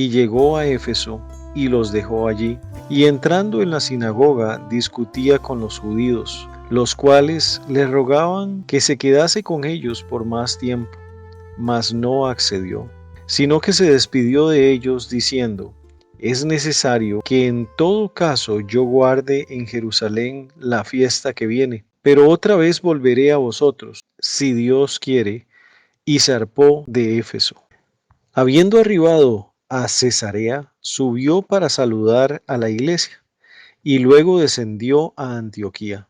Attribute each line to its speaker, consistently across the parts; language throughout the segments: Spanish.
Speaker 1: y llegó a Éfeso y los dejó allí. Y entrando en la sinagoga discutía con los judíos, los cuales le rogaban que se quedase con ellos por más tiempo, mas no accedió, sino que se despidió de ellos diciendo: es necesario que en todo caso yo guarde en Jerusalén la fiesta que viene, pero otra vez volveré a vosotros, si Dios quiere. Y zarpó de Éfeso. Habiendo arribado a Cesarea, subió para saludar a la iglesia, y luego descendió a Antioquía.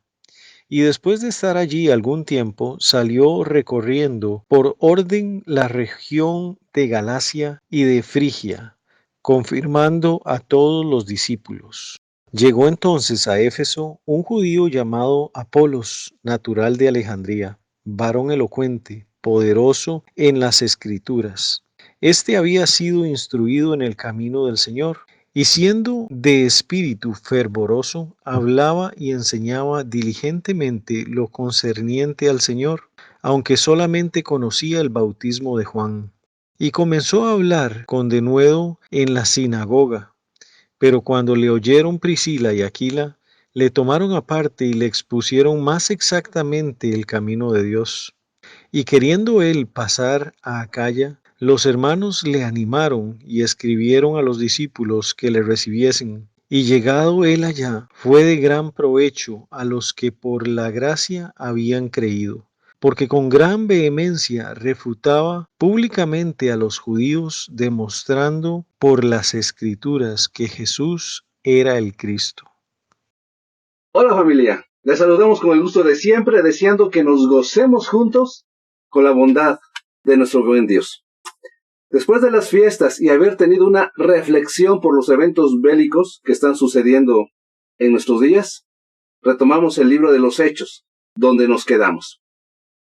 Speaker 1: Y después de estar allí algún tiempo, salió recorriendo por orden la región de Galacia y de Frigia, confirmando a todos los discípulos. Llegó entonces a Éfeso un judío llamado Apolos, natural de Alejandría, varón elocuente, poderoso en las Escrituras. Este había sido instruido en el camino del Señor, y siendo de espíritu fervoroso, hablaba y enseñaba diligentemente lo concerniente al Señor, aunque solamente conocía el bautismo de Juan. Y comenzó a hablar con denuedo en la sinagoga. Pero cuando le oyeron Priscila y Aquila, le tomaron aparte y le expusieron más exactamente el camino de Dios. Y queriendo él pasar a Acaya, los hermanos le animaron y escribieron a los discípulos que le recibiesen. Y llegado él allá, fue de gran provecho a los que por la gracia habían creído, porque con gran vehemencia refutaba públicamente a los judíos, demostrando por las Escrituras que Jesús era el Cristo.
Speaker 2: Hola familia, les saludamos con el gusto de siempre, deseando que nos gocemos juntos con la bondad de nuestro buen Dios. Después de las fiestas y haber tenido una reflexión por los eventos bélicos que están sucediendo en nuestros días, retomamos el libro de los Hechos, donde nos quedamos.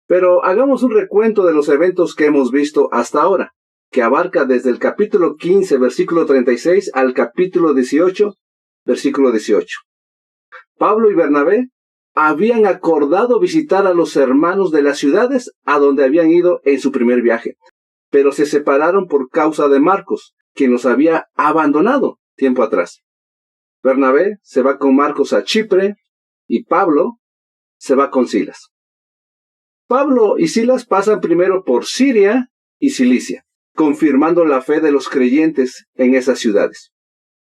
Speaker 2: Pero hagamos un recuento de los eventos que hemos visto hasta ahora, que abarca desde el capítulo 15, versículo 36, al capítulo 18, versículo 18. Pablo y Bernabé habían acordado visitar a los hermanos de las ciudades a donde habían ido en su primer viaje, pero se separaron por causa de Marcos, quien los había abandonado tiempo atrás. Bernabé se va con Marcos a Chipre y Pablo se va con Silas. Pablo y Silas pasan primero por Siria y Cilicia, confirmando la fe de los creyentes en esas ciudades.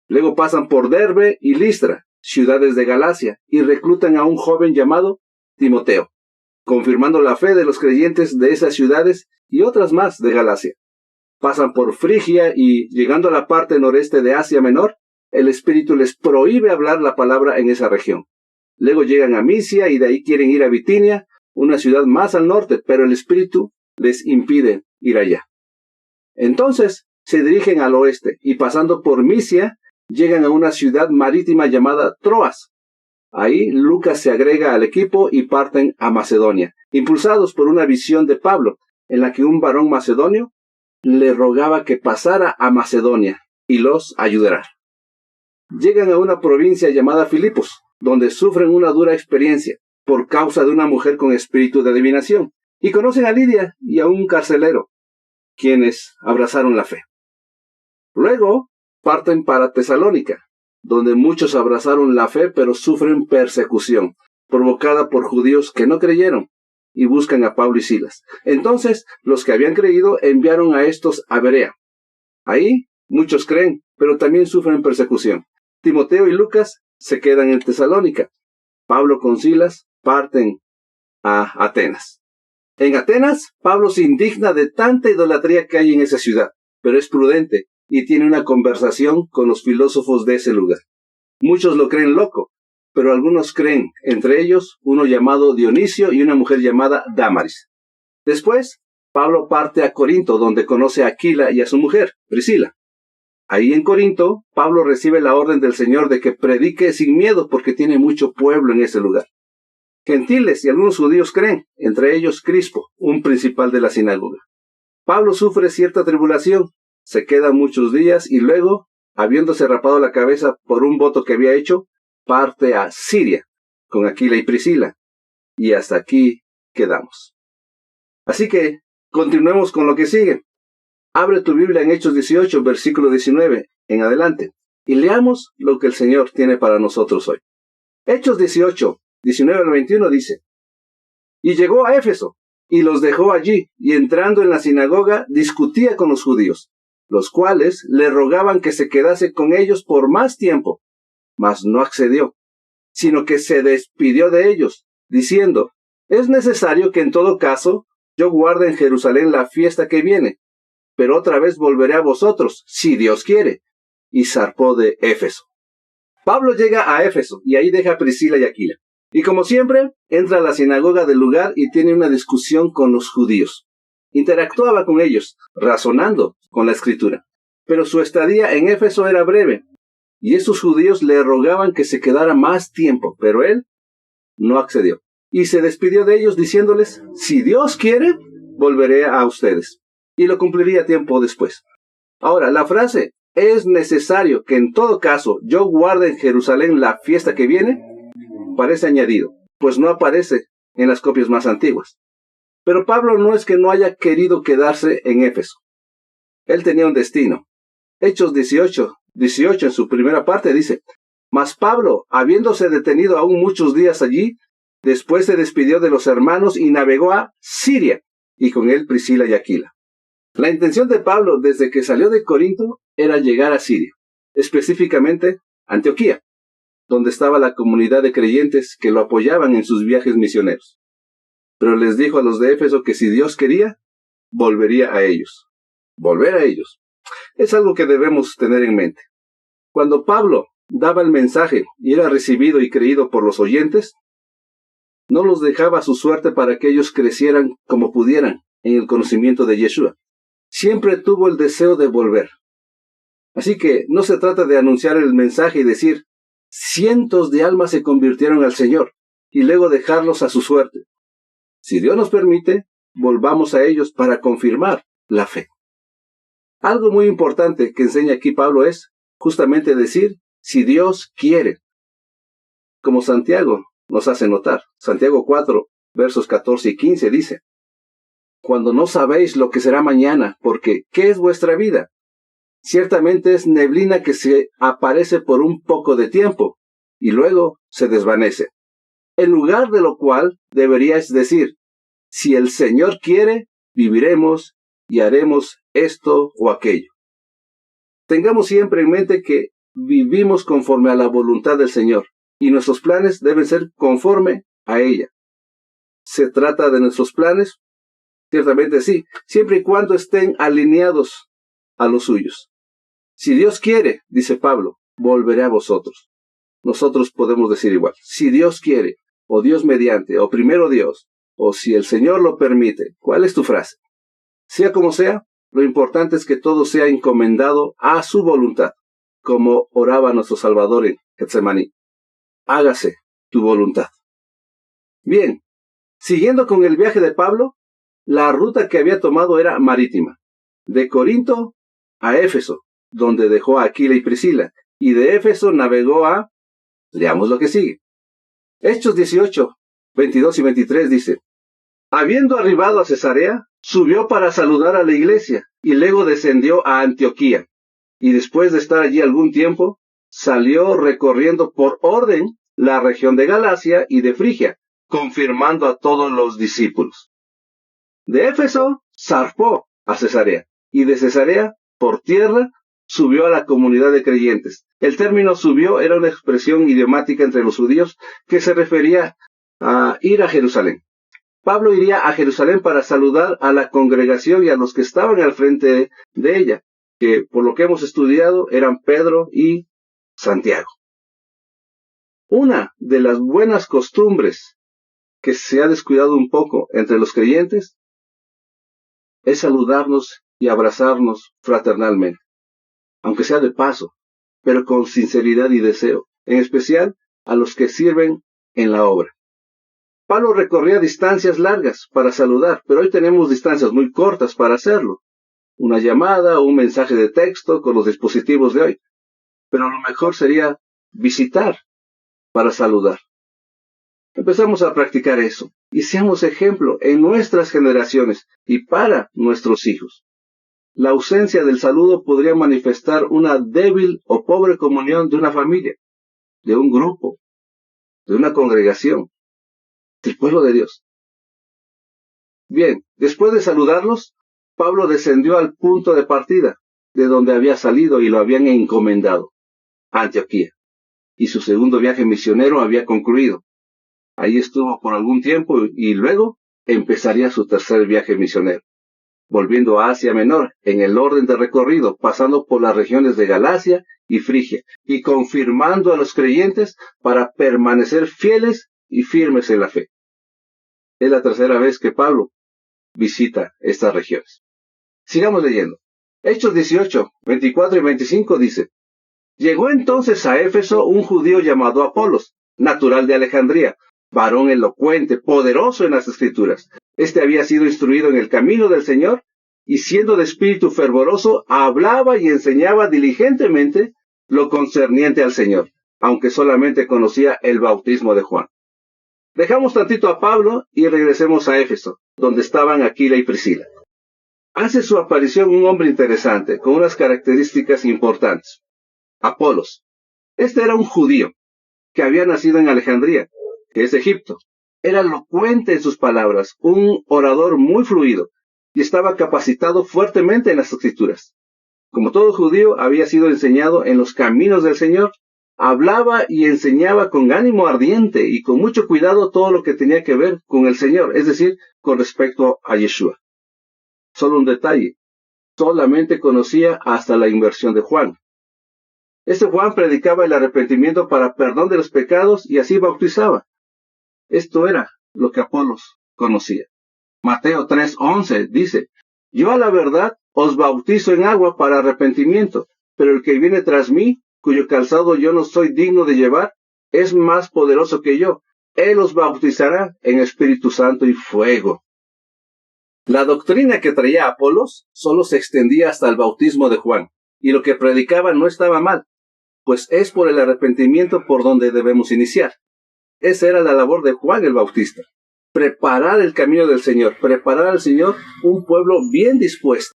Speaker 2: Luego pasan por Derbe y Listra, ciudades de Galacia, y reclutan a un joven llamado Timoteo, confirmando la fe de los creyentes de esas ciudades y otras más de Galacia. Pasan por Frigia y, llegando a la parte noreste de Asia Menor, el Espíritu les prohíbe hablar la palabra en esa región. Luego llegan a Misia y de ahí quieren ir a Bitinia, una ciudad más al norte, pero el Espíritu les impide ir allá. Entonces se dirigen al oeste y pasando por Misia, llegan a una ciudad marítima llamada Troas. Ahí Lucas se agrega al equipo y parten a Macedonia, impulsados por una visión de Pablo, en la que un varón macedonio le rogaba que pasara a Macedonia y los ayudara. Llegan a una provincia llamada Filipos, donde sufren una dura experiencia por causa de una mujer con espíritu de adivinación, y conocen a Lidia y a un carcelero, quienes abrazaron la fe. Luego parten para Tesalónica, donde muchos abrazaron la fe pero sufren persecución, provocada por judíos que no creyeron, y buscan a Pablo y Silas. Entonces los que habían creído enviaron a estos a Berea. Ahí muchos creen, pero también sufren persecución. Timoteo y Lucas se quedan en Tesalónica. Pablo con Silas parten a Atenas. En Atenas, Pablo se indigna de tanta idolatría que hay en esa ciudad, pero es prudente y tiene una conversación con los filósofos de ese lugar. Muchos lo creen loco, pero algunos creen, entre ellos uno llamado Dionisio y una mujer llamada Dámaris. Después, Pablo parte a Corinto, donde conoce a Aquila y a su mujer, Priscila. Ahí en Corinto, Pablo recibe la orden del Señor de que predique sin miedo porque tiene mucho pueblo en ese lugar. Gentiles y algunos judíos creen, entre ellos Crispo, un principal de la sinagoga. Pablo sufre cierta tribulación, se queda muchos días y luego, habiéndose rapado la cabeza por un voto que había hecho, parte a Siria con Aquila y Priscila. Y hasta aquí quedamos. Así que continuemos con lo que sigue. Abre tu Biblia en Hechos 18, versículo 19 en adelante, y leamos lo que el Señor tiene para nosotros hoy. Hechos 18, 19 al 21 dice: Y llegó a Éfeso, y los dejó allí, y entrando en la sinagoga, discutía con los judíos, los cuales le rogaban que se quedase con ellos por más tiempo, mas no accedió, sino que se despidió de ellos, diciendo: Es necesario que en todo caso yo guarde en Jerusalén la fiesta que viene, pero otra vez volveré a vosotros, si Dios quiere. Y zarpó de Éfeso. Pablo llega a Éfeso, y ahí deja a Priscila y Aquila. Y como siempre, entra a la sinagoga del lugar y tiene una discusión con los judíos. Interactuaba con ellos, razonando con la escritura. Pero su estadía en Éfeso era breve, y esos judíos le rogaban que se quedara más tiempo, pero él no accedió. Y se despidió de ellos diciéndoles: si Dios quiere, volveré a ustedes. Y lo cumpliría tiempo después. Ahora, la frase: es necesario que en todo caso yo guarde en Jerusalén la fiesta que viene, parece añadido, pues no aparece en las copias más antiguas. Pero Pablo no es que no haya querido quedarse en Éfeso. Él tenía un destino. Hechos 18 en su primera parte dice: Mas Pablo, habiéndose detenido aún muchos días allí, después se despidió de los hermanos y navegó a Siria, y con él Priscila y Aquila. La intención de Pablo desde que salió de Corinto era llegar a Siria, específicamente Antioquía, donde estaba la comunidad de creyentes que lo apoyaban en sus viajes misioneros. Pero les dijo a los de Éfeso que si Dios quería, volvería a ellos. Volver a ellos. Es algo que debemos tener en mente. Cuando Pablo daba el mensaje y era recibido y creído por los oyentes, no los dejaba a su suerte para que ellos crecieran como pudieran en el conocimiento de Yeshua. Siempre tuvo el deseo de volver. Así que no se trata de anunciar el mensaje y decir: cientos de almas se convirtieron al Señor, y luego dejarlos a su suerte. Si Dios nos permite, volvamos a ellos para confirmar la fe. Algo muy importante que enseña aquí Pablo es justamente decir: si Dios quiere. Como Santiago nos hace notar. Santiago 4, versos 14 y 15 dice: Cuando no sabéis lo que será mañana, porque ¿qué es vuestra vida? Ciertamente es neblina que se aparece por un poco de tiempo, y luego se desvanece. En lugar de lo cual deberíais decir: si el Señor quiere, viviremos y haremos esto o aquello. Tengamos siempre en mente que vivimos conforme a la voluntad del Señor, y nuestros planes deben ser conforme a ella. ¿Se trata de nuestros planes? Ciertamente sí, siempre y cuando estén alineados a los suyos. Si Dios quiere, dice Pablo, volveré a vosotros. Nosotros podemos decir igual: si Dios quiere, o Dios mediante, o primero Dios, o si el Señor lo permite. ¿Cuál es tu frase? Sea como sea, lo importante es que todo sea encomendado a su voluntad, como oraba nuestro Salvador en Getsemaní. Hágase tu voluntad. Bien, siguiendo con el viaje de Pablo, la ruta que había tomado era marítima, de Corinto a Éfeso, donde dejó a Aquila y Priscila, y de Éfeso navegó a... Leamos lo que sigue. Hechos 18, 22 y 23 dice: Habiendo arribado a Cesarea, subió para saludar a la iglesia, y luego descendió a Antioquía, y después de estar allí algún tiempo, salió recorriendo por orden la región de Galacia y de Frigia, confirmando a todos los discípulos. De Éfeso zarpó a Cesarea, y de Cesarea, por tierra, subió a la comunidad de creyentes. El término subió era una expresión idiomática entre los judíos que se refería a ir a Jerusalén. Pablo iría a Jerusalén para saludar a la congregación y a los que estaban al frente de ella, que por lo que hemos estudiado eran Pedro y Santiago. Una de las buenas costumbres que se ha descuidado un poco entre los creyentes es saludarnos y abrazarnos fraternalmente, aunque sea de paso, pero con sinceridad y deseo, en especial a los que sirven en la obra. Pablo recorría distancias largas para saludar, pero hoy tenemos distancias muy cortas para hacerlo. Una llamada o un mensaje de texto con los dispositivos de hoy. Pero lo mejor sería visitar para saludar. Empezamos a practicar eso y seamos ejemplo en nuestras generaciones y para nuestros hijos. la ausencia del saludo podría manifestar una débil o pobre comunión de una familia, de un grupo, de una congregación, del pueblo de Dios. Bien, después de saludarlos, Pablo descendió al punto de partida, de donde había salido y lo habían encomendado, a Antioquía, y su segundo viaje misionero había concluido. Ahí estuvo por algún tiempo y luego empezaría su tercer viaje misionero, volviendo a Asia Menor en el orden de recorrido, pasando por las regiones de Galacia y Frigia, y confirmando a los creyentes para permanecer fieles y firmes en la fe. Es la tercera vez que Pablo visita estas regiones. Sigamos leyendo. Hechos 18, 24 y 25 dice: Llegó entonces a Éfeso un judío llamado Apolos, natural de Alejandría, varón elocuente, poderoso en las Escrituras. Este había sido instruido en el camino del Señor, y siendo de espíritu fervoroso, hablaba y enseñaba diligentemente lo concerniente al Señor, aunque solamente conocía el bautismo de Juan. Dejamos tantito a Pablo y regresemos a Éfeso, donde estaban Aquila y Priscila. Hace su aparición un hombre interesante, con unas características importantes. Apolos. Este era un judío, que había nacido en Alejandría, que es Egipto. Era elocuente en sus palabras, un orador muy fluido, y estaba capacitado fuertemente en las Escrituras. Como todo judío, había sido enseñado en los caminos del Señor. Hablaba y enseñaba con ánimo ardiente y con mucho cuidado todo lo que tenía que ver con el Señor, es decir, con respecto a Yeshua. Solo un detalle, solamente conocía hasta la inmersión de Juan. Este Juan predicaba el arrepentimiento para perdón de los pecados y así bautizaba. Esto era lo que Apolos conocía. Mateo 3:11 dice: Yo a la verdad os bautizo en agua para arrepentimiento, pero el que viene tras mí, cuyo calzado yo no soy digno de llevar, es más poderoso que yo. Él os bautizará en Espíritu Santo y fuego. La doctrina que traía Apolos solo se extendía hasta el bautismo de Juan, y lo que predicaba no estaba mal, pues es por el arrepentimiento por donde debemos iniciar. Esa era la labor de Juan el Bautista: preparar el camino del Señor, preparar al Señor un pueblo bien dispuesto.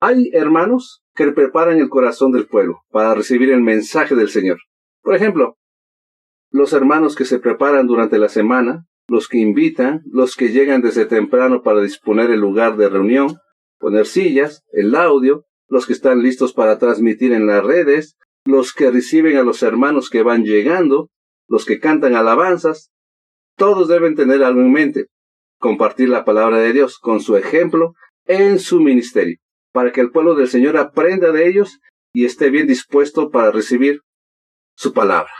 Speaker 2: Hay hermanos que preparan el corazón del pueblo para recibir el mensaje del Señor. Por ejemplo, los hermanos que se preparan durante la semana, los que invitan, los que llegan desde temprano para disponer el lugar de reunión, poner sillas, el audio, los que están listos para transmitir en las redes, los que reciben a los hermanos que van llegando, los que cantan alabanzas. Todos deben tener algo en mente: compartir la palabra de Dios con su ejemplo en su ministerio, para que el pueblo del Señor aprenda de ellos y esté bien dispuesto para recibir su palabra.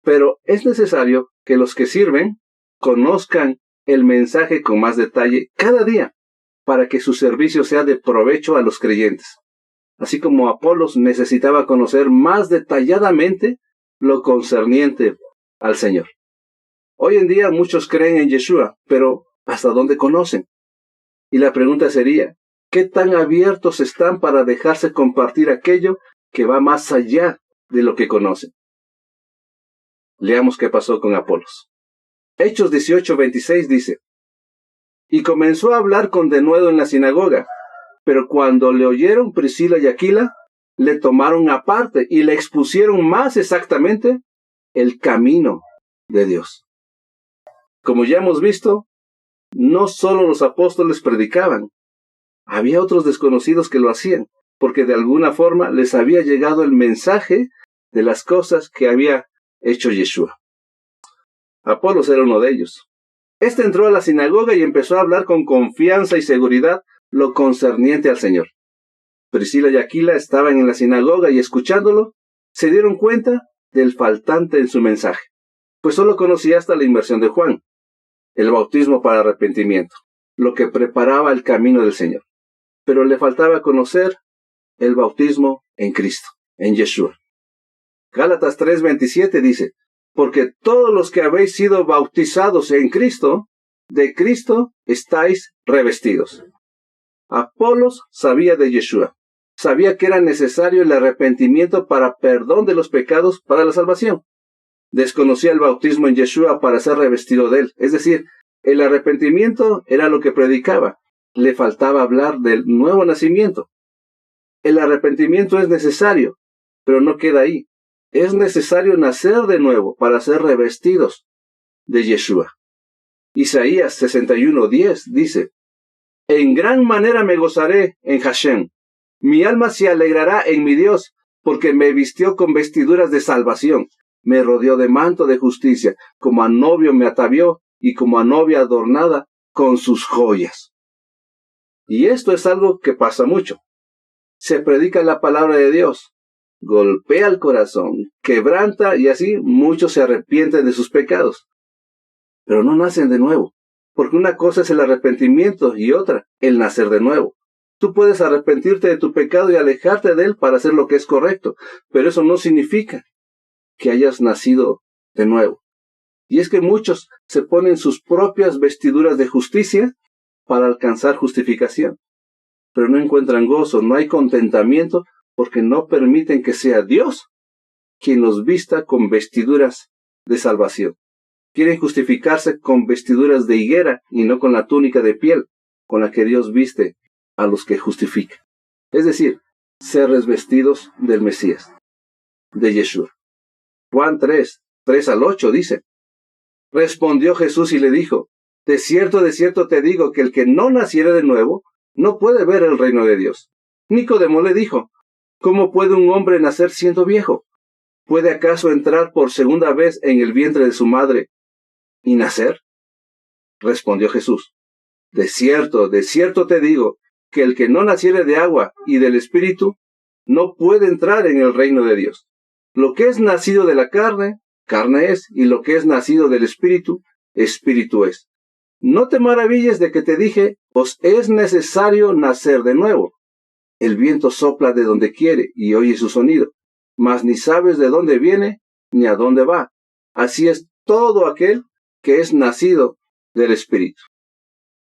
Speaker 2: Pero es necesario que los que sirven conozcan el mensaje con más detalle cada día, para que su servicio sea de provecho a los creyentes. Así como Apolos necesitaba conocer más detalladamente lo concerniente al Señor. Hoy en día muchos creen en Yeshua, pero ¿hasta dónde conocen? Y la pregunta sería: ¿qué tan abiertos están para dejarse compartir aquello que va más allá de lo que conocen? Leamos qué pasó con Apolos. Hechos 18:26 dice: Y comenzó a hablar con denuedo en la sinagoga, pero cuando le oyeron Priscila y Aquila, le tomaron aparte y le expusieron más exactamente el camino de Dios. Como ya hemos visto, no solo los apóstoles predicaban, había otros desconocidos que lo hacían, porque de alguna forma les había llegado el mensaje de las cosas que había hecho Yeshua. Apolos era uno de ellos. Este entró a la sinagoga y empezó a hablar con confianza y seguridad lo concerniente al Señor. Priscila y Aquila estaban en la sinagoga y escuchándolo, se dieron cuenta del faltante en su mensaje, pues solo conocía hasta la inmersión de Juan, el bautismo para arrepentimiento, lo que preparaba el camino del Señor. Pero le faltaba conocer el bautismo en Cristo, en Yeshua. Gálatas 3:27 dice: Porque todos los que habéis sido bautizados en Cristo, de Cristo estáis revestidos. Apolos sabía de Yeshua, sabía que era necesario el arrepentimiento para perdón de los pecados para la salvación. Desconocía el bautismo en Yeshua para ser revestido de él, es decir, el arrepentimiento era lo que predicaba, le faltaba hablar del nuevo nacimiento. El arrepentimiento es necesario, pero no queda ahí. Es necesario nacer de nuevo para ser revestidos de Yeshua. Isaías 61:10 dice: En gran manera me gozaré en Hashem. Mi alma se alegrará en mi Dios, porque me vistió con vestiduras de salvación. Me rodeó de manto de justicia, como a novio me atavió y como a novia adornada con sus joyas. Y esto es algo que pasa mucho. Se predica la palabra de Dios, golpea el corazón, quebranta y así muchos se arrepienten de sus pecados. Pero no nacen de nuevo, porque una cosa es el arrepentimiento y otra, el nacer de nuevo. Tú puedes arrepentirte de tu pecado y alejarte de él para hacer lo que es correcto, pero eso no significa que hayas nacido de nuevo. Y es que muchos se ponen sus propias vestiduras de justicia para alcanzar justificación, pero no encuentran gozo, no hay contentamiento, porque no permiten que sea Dios quien los vista con vestiduras de salvación. Quieren justificarse con vestiduras de higuera y no con la túnica de piel con la que Dios viste a los que justifica. Es decir, ser revestidos del Mesías, de Yeshua. Juan 3:3-8 dice: Respondió Jesús y le dijo: de cierto te digo que el que no naciere de nuevo no puede ver el reino de Dios. Nicodemo le dijo: ¿cómo puede un hombre nacer siendo viejo? ¿Puede acaso entrar por segunda vez en el vientre de su madre y nacer? Respondió Jesús: de cierto te digo que el que no naciere de agua y del Espíritu no puede entrar en el reino de Dios. Lo que es nacido de la carne, carne es, y lo que es nacido del Espíritu, Espíritu es. No te maravilles de que te dije: os es necesario nacer de nuevo. El viento sopla de donde quiere y oye su sonido, mas ni sabes de dónde viene ni a dónde va. Así es todo aquel que es nacido del Espíritu.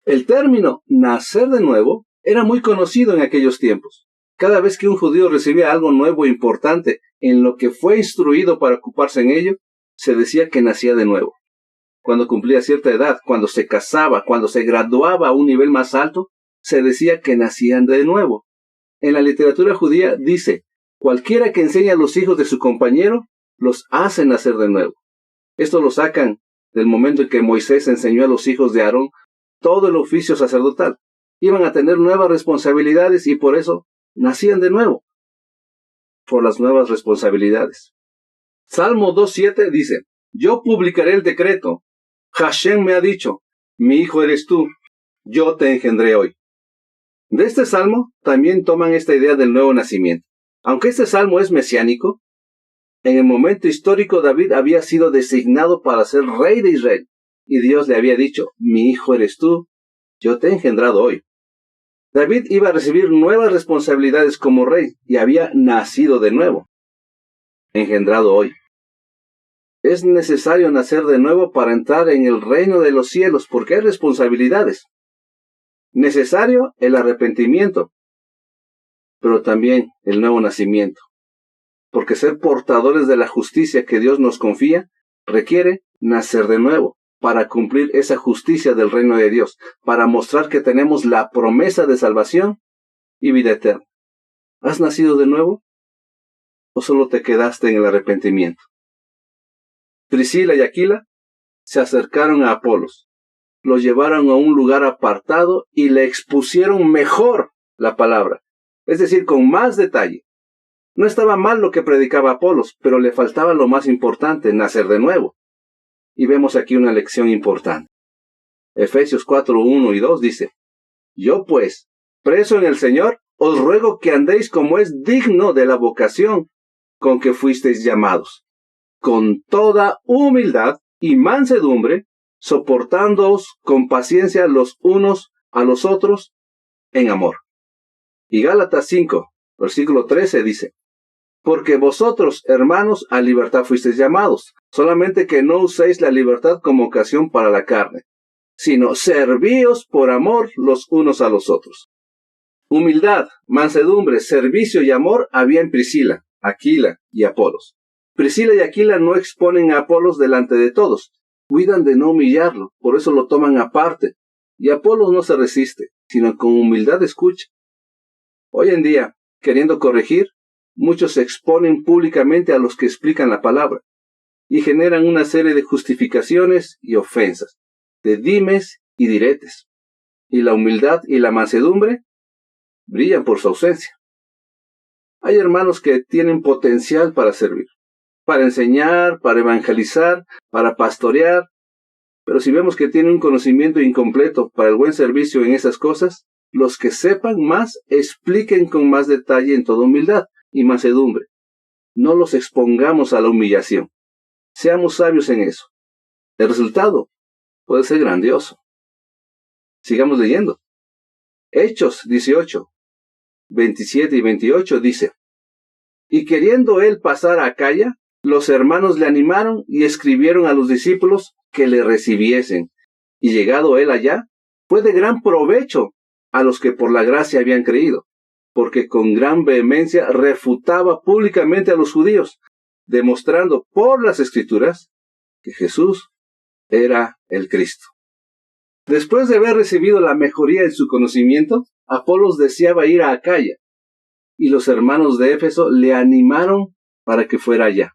Speaker 2: El término nacer de nuevo era muy conocido en aquellos tiempos. Cada vez que un judío recibía algo nuevo e importante en lo que fue instruido para ocuparse en ello, se decía que nacía de nuevo. Cuando cumplía cierta edad, cuando se casaba, cuando se graduaba a un nivel más alto, se decía que nacían de nuevo. En la literatura judía dice: cualquiera que enseña a los hijos de su compañero, los hace nacer de nuevo. Esto lo sacan del momento en que Moisés enseñó a los hijos de Aarón todo el oficio sacerdotal. Iban a tener nuevas responsabilidades y por eso nacían de nuevo, por las nuevas responsabilidades. Salmo 2:7 dice: yo publicaré el decreto. Hashem me ha dicho: mi hijo eres tú, yo te engendré hoy. De este salmo también toman esta idea del nuevo nacimiento. Aunque este salmo es mesiánico, en el momento histórico David había sido designado para ser rey de Israel, y Dios le había dicho: mi hijo eres tú, yo te he engendrado hoy. David iba a recibir nuevas responsabilidades como rey y había nacido de nuevo, engendrado hoy. Es necesario nacer de nuevo para entrar en el reino de los cielos, porque hay responsabilidades. Necesario el arrepentimiento, pero también el nuevo nacimiento, porque ser portadores de la justicia que Dios nos confía requiere nacer de nuevo, para cumplir esa justicia del reino de Dios, para mostrar que tenemos la promesa de salvación y vida eterna. ¿Has nacido de nuevo? ¿O solo te quedaste en el arrepentimiento? Priscila y Aquila se acercaron a Apolos, lo llevaron a un lugar apartado y le expusieron mejor la palabra, es decir, con más detalle. No estaba mal lo que predicaba Apolos, pero le faltaba lo más importante: nacer de nuevo. Y vemos aquí una lección importante. Efesios 4:1-2 dice: yo pues, preso en el Señor, os ruego que andéis como es digno de la vocación con que fuisteis llamados, con toda humildad y mansedumbre, soportándoos con paciencia los unos a los otros en amor. Y Gálatas 5:13 dice: porque vosotros, hermanos, a libertad fuisteis llamados, solamente que no uséis la libertad como ocasión para la carne, sino servíos por amor los unos a los otros. Humildad, mansedumbre, servicio y amor había en Priscila, Aquila y Apolos. Priscila y Aquila no exponen a Apolos delante de todos, cuidan de no humillarlo, por eso lo toman aparte, y Apolos no se resiste, sino con humildad escucha. Hoy en día, queriendo corregir, muchos se exponen públicamente a los que explican la palabra y generan una serie de justificaciones y ofensas, de dimes y diretes. Y la humildad y la mansedumbre brillan por su ausencia. Hay hermanos que tienen potencial para servir, para enseñar, para evangelizar, para pastorear, pero si vemos que tienen un conocimiento incompleto para el buen servicio en esas cosas, los que sepan más expliquen con más detalle en toda humildad y mansedumbre. No los expongamos a la humillación. Seamos sabios en eso. El resultado puede ser grandioso. Sigamos leyendo. Hechos 18, 27 y 28 dice: Y queriendo él pasar a Acaya, los hermanos le animaron y escribieron a los discípulos que le recibiesen. Y llegado él allá, fue de gran provecho a los que por la gracia habían creído, porque con gran vehemencia refutaba públicamente a los judíos, demostrando por las Escrituras que Jesús era el Cristo. Después de haber recibido la mejoría en su conocimiento, Apolos deseaba ir a Acaya, y los hermanos de Éfeso le animaron para que fuera allá,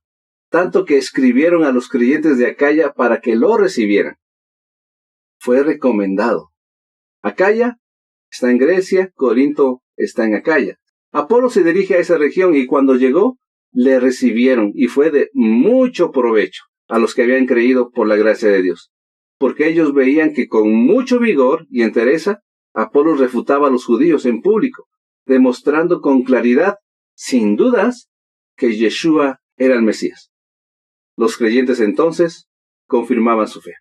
Speaker 2: tanto que escribieron a los creyentes de Acaya para que lo recibieran. Fue recomendado. Acaya está en Grecia, Corinto está en Acaya. Apolo se dirige a esa región y cuando llegó, le recibieron y fue de mucho provecho a los que habían creído por la gracia de Dios, porque ellos veían que con mucho vigor y entereza, Apolo refutaba a los judíos en público, demostrando con claridad, sin dudas, que Yeshua era el Mesías. Los creyentes entonces confirmaban su fe.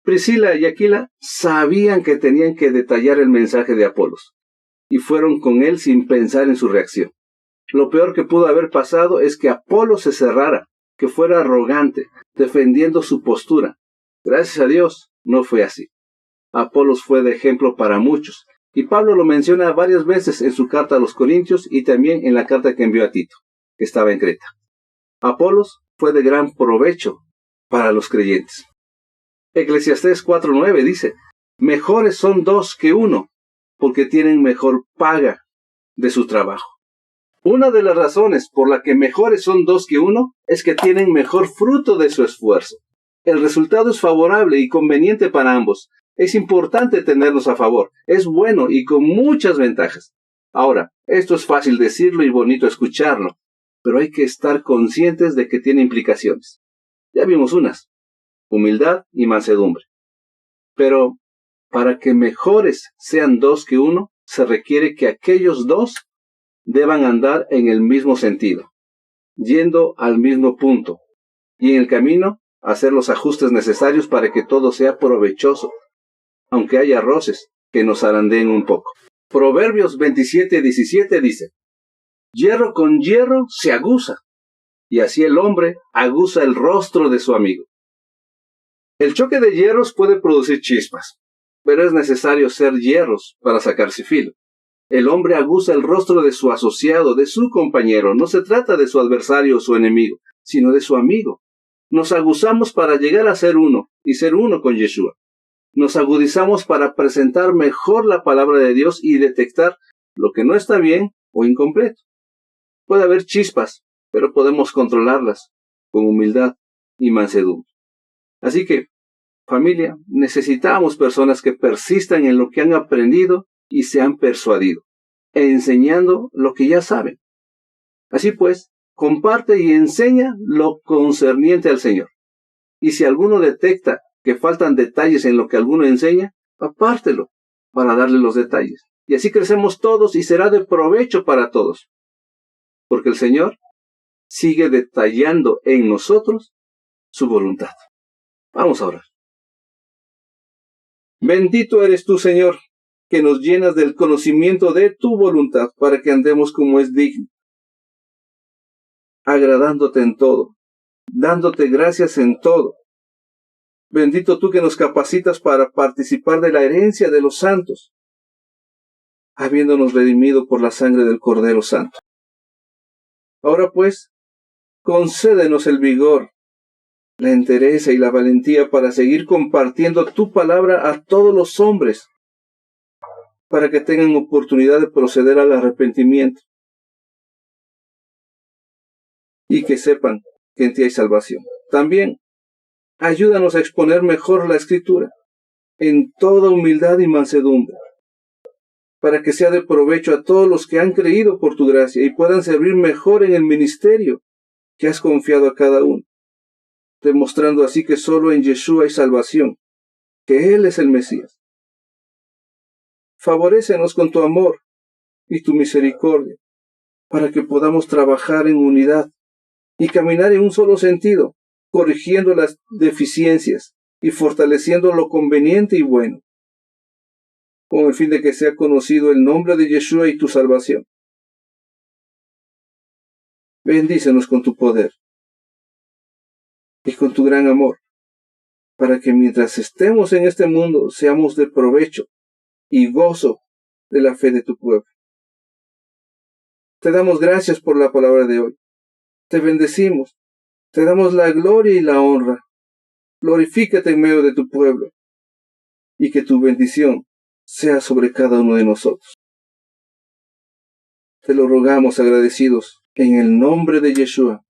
Speaker 2: Priscila y Aquila sabían que tenían que detallar el mensaje de Apolos, y fueron con él sin pensar en su reacción. Lo peor que pudo haber pasado es que Apolos se cerrara, que fuera arrogante, defendiendo su postura. Gracias a Dios, no fue así. Apolos fue de ejemplo para muchos, y Pablo lo menciona varias veces en su carta a los Corintios y también en la carta que envió a Tito, que estaba en Creta. Apolos fue de gran provecho para los creyentes. Eclesiastés 4:9 dice: mejores son dos que uno, porque tienen mejor paga de su trabajo. Una de las razones por la que mejores son dos que uno es que tienen mejor fruto de su esfuerzo. El resultado es favorable y conveniente para ambos. Es importante tenerlos a favor. Es bueno y con muchas ventajas. Ahora, esto es fácil decirlo y bonito escucharlo, pero hay que estar conscientes de que tiene implicaciones. Ya vimos unas: humildad y mansedumbre. Pero para que mejores sean dos que uno, se requiere que aquellos dos deban andar en el mismo sentido, yendo al mismo punto, y en el camino hacer los ajustes necesarios para que todo sea provechoso, aunque haya roces que nos zarandeen un poco. Proverbios 27:17 dice: hierro con hierro se aguza, y así el hombre aguza el rostro de su amigo. El choque de hierros puede producir chispas, pero es necesario ser hierros para sacarse filo. El hombre aguza el rostro de su asociado, de su compañero. No se trata de su adversario o su enemigo, sino de su amigo. Nos aguzamos para llegar a ser uno y ser uno con Yeshua. Nos agudizamos para presentar mejor la palabra de Dios y detectar lo que no está bien o incompleto. Puede haber chispas, pero podemos controlarlas con humildad y mansedumbre. Así que, familia, necesitamos personas que persistan en lo que han aprendido y se han persuadido, enseñando lo que ya saben. Así pues, comparte y enseña lo concerniente al Señor. Y si alguno detecta que faltan detalles en lo que alguno enseña, apártelo para darle los detalles. Y así crecemos todos y será de provecho para todos. Porque el Señor sigue detallando en nosotros su voluntad. Vamos a orar. Bendito eres tú, Señor, que nos llenas del conocimiento de tu voluntad para que andemos como es digno, agradándote en todo, dándote gracias en todo. Bendito tú que nos capacitas para participar de la herencia de los santos, habiéndonos redimido por la sangre del Cordero Santo. Ahora pues, concédenos el vigor la entereza y la valentía para seguir compartiendo tu palabra a todos los hombres, para que tengan oportunidad de proceder al arrepentimiento y que sepan que en ti hay salvación. También ayúdanos a exponer mejor la Escritura en toda humildad y mansedumbre, para que sea de provecho a todos los que han creído por tu gracia y puedan servir mejor en el ministerio que has confiado a cada uno, demostrando así que solo en Yeshua hay salvación, que Él es el Mesías. Favorécenos con tu amor y tu misericordia, para que podamos trabajar en unidad y caminar en un solo sentido, corrigiendo las deficiencias y fortaleciendo lo conveniente y bueno, con el fin de que sea conocido el nombre de Yeshua y tu salvación. Bendícenos con tu poder y con tu gran amor, para que mientras estemos en este mundo seamos de provecho y gozo de la fe de tu pueblo. Te damos gracias por la palabra de hoy. Te bendecimos. Te damos la gloria y la honra. Glorifícate en medio de tu pueblo y que tu bendición sea sobre cada uno de nosotros. Te lo rogamos agradecidos en el nombre de Yeshua.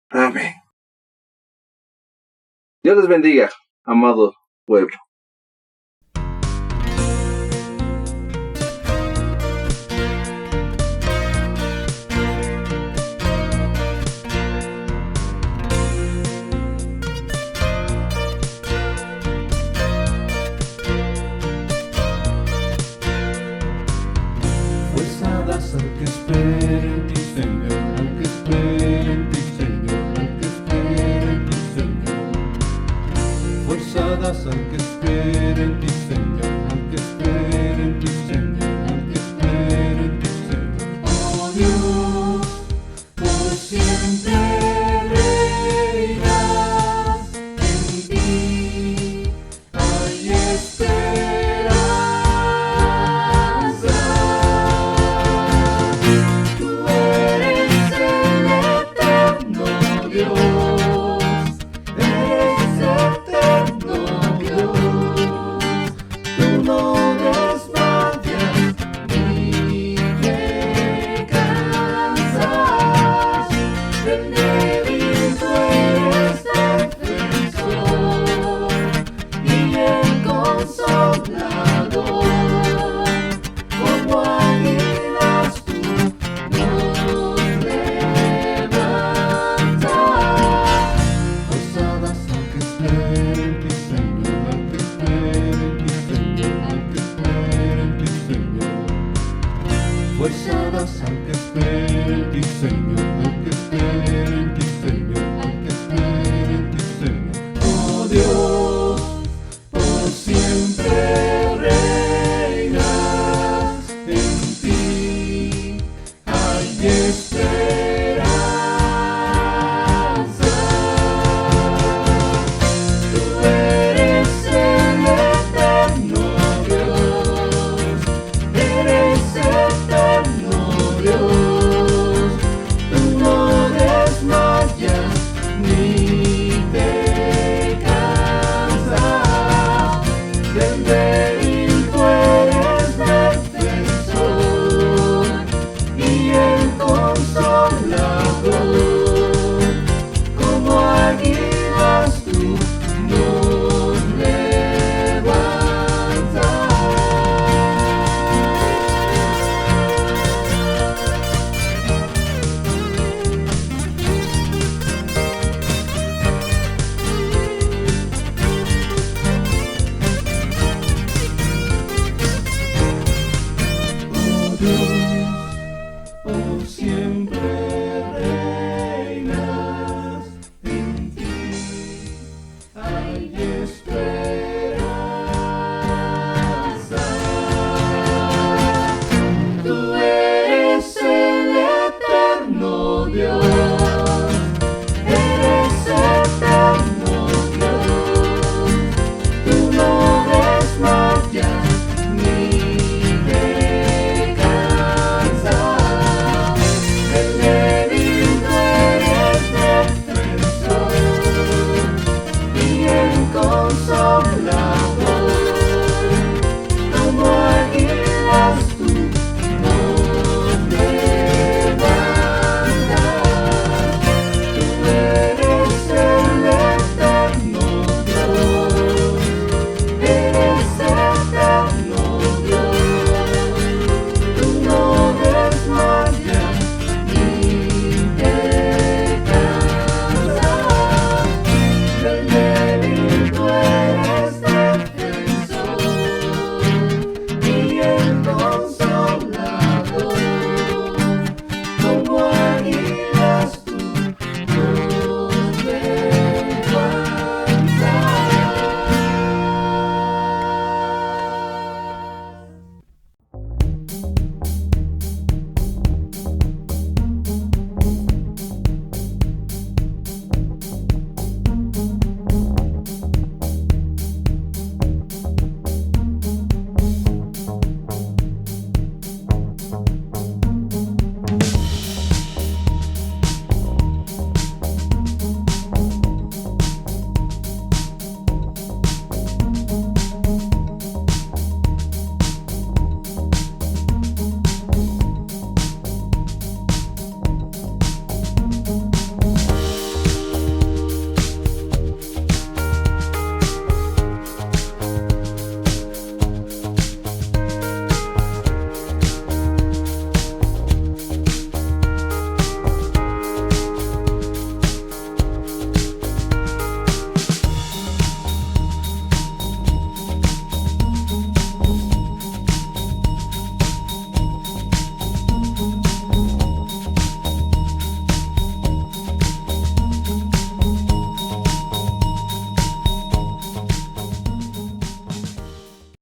Speaker 2: Amén. Dios les bendiga, amado pueblo.
Speaker 3: Al que espere en ti, Señor, al que espere en ti, Señor, al que espere en ti, Señor. Fuerza das al que espere en ti, Señor, al que espere en ti, Señor, al que espere en ti, Señor. Oh Dios, por siempre reinas, en ti hay esperanza. Fuerza das al que espere en ti, Señor, al que espere en ti, Señor, al que espere en ti, Señor. Oh Dios, por siempre reinas, en ti hay esperanza. Tú eres el eterno Dios, eres eterno Dios, tú no desmayas ni te cansas, del débil tú eres defensor y el consolador, como águilas tú nos levantas. Oh Dios, por siempre reinas, en ti hay esperanza.